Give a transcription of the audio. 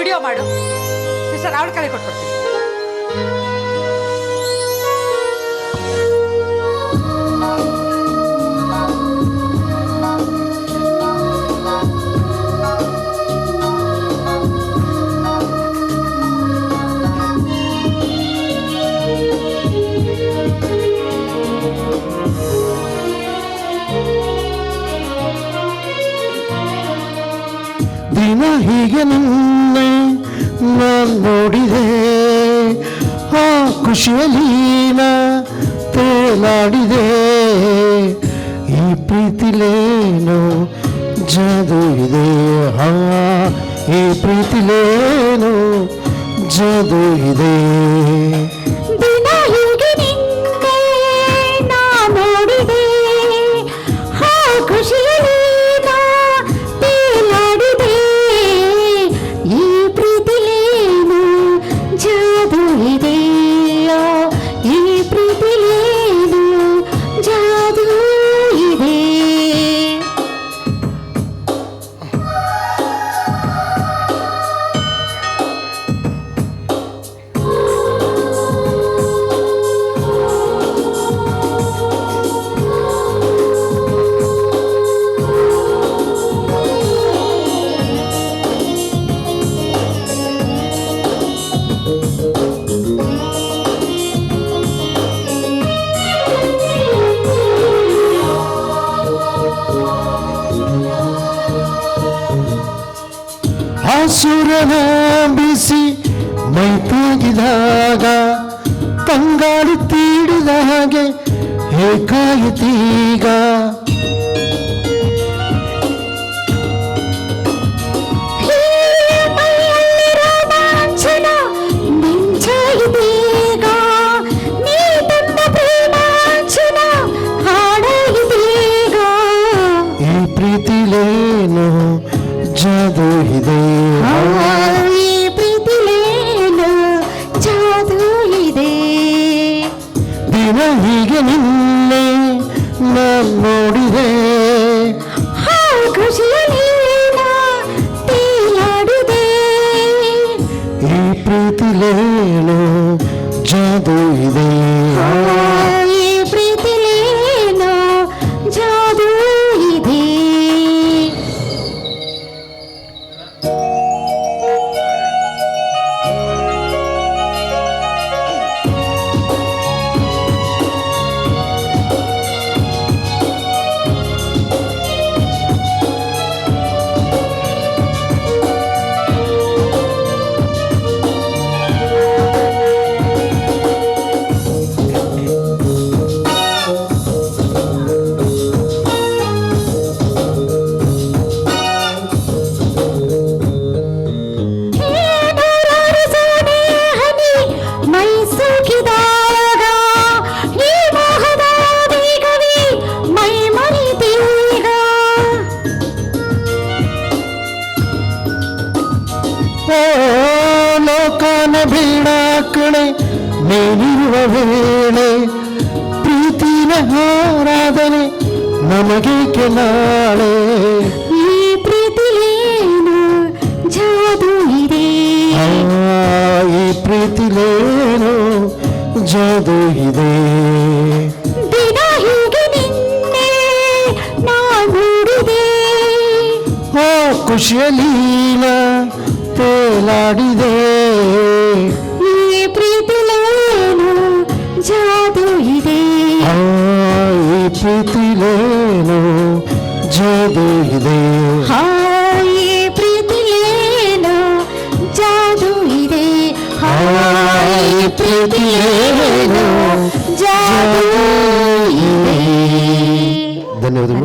Video ಮಾಡು sister, ಅವಳ ಕಡೆ ಕೊಟ್ಬಿಡ್ತೀನಿ. ದಿನ ಹೀಗೆ ನಿನ್ನೆ ನಾನು ನೋಡಿದೆ, ಆ ಖುಷಿಯಲ್ಲಿ ನಾ ತೇಲಾಡಿದೆ. ಈ ಪ್ರೀತಿಲೇನೋ ಜಾದು ಇದೆ, ಹಾ ಈ ಪ್ರೀತಿಲೇನೋ ಜಾದು ಇದೆ. ದಿನ ಹೀಗೆ ನಿನ್ನೆ ನಾ ನೋಡಿದೆ, ಆ ಖುಷಿಯಲ್ಲಿ ನಾ ತೇಲಾಡಿದೆ. ಈ ಪ್ರೀತಿಲೇನು ಜಾದು ಇದೆ, ಈ ಪ್ರೀತಿಲೇನು ಜಾದು ಇದೆ. ಆಸುರನ ಬಿಸಿ ಮೈ ತಾಗಿದಾಗ ತಂಗಾಳಿ ತೀಡಿದ ಹಾಗೆ ಏಕಾಯಿತೀಗ. ಈ ಪ್ರೀತಿಲೇನು ಜಾದು ಇದೆ, ಈ ಪ್ರೀತಿಲೇನು ಜಾದು ಇದೆ. ದಿನ ಹೀಗೆ ನಿನ್ನೆ ನಾನು ನೋಡಿದೆ, ಆ ಖುಷಿಯಲ್ಲಿ ನಾ ತೇಲಾಡಿದೆ. ಈ ಪ್ರೀತಿಲೇನು ಜಾದು ಇದೆ. ಈ ಪ್ರೀತಿಲೇನು ಜಾದು ಇದೆ. ಲೋಕನ ಬೀಡಾಕಣೆ ನೀನಿರುವ ವೇಳೆ ಪ್ರೀತಿನ ಆರಾಧನೆ ನಮಗೆ ನಾಳೆ. ಈ ಪ್ರೀತಿಲೇನು ಜಾದು ಇದೆ, ಈ ಪ್ರೀತಿಲೇನು ಜಾದು ಇದೆ. ದಿನ ಹೀಗೆ ನಿನ್ನೆ ನಾ ನೋಡಿದೆ, ಆ ಖುಷಿಯಲ್ಲಿ ನಾ ತೇಲಾಡಿದೆ. ಈ ಪ್ರೀತಿಲೇನು ಜಾದು ಇದೆ. ಈ ಪ್ರೀತಿಲೇನು ಜಾದು ಇದೆ. ಈ ಪ್ರೀತಿಲೇನು ಜಾದು ಇದೆ. ಈ ಪ್ರೀತಿಲೇನು ಜಾದು ಇದೆ. ಧನ್ಯವಾದಗಳು.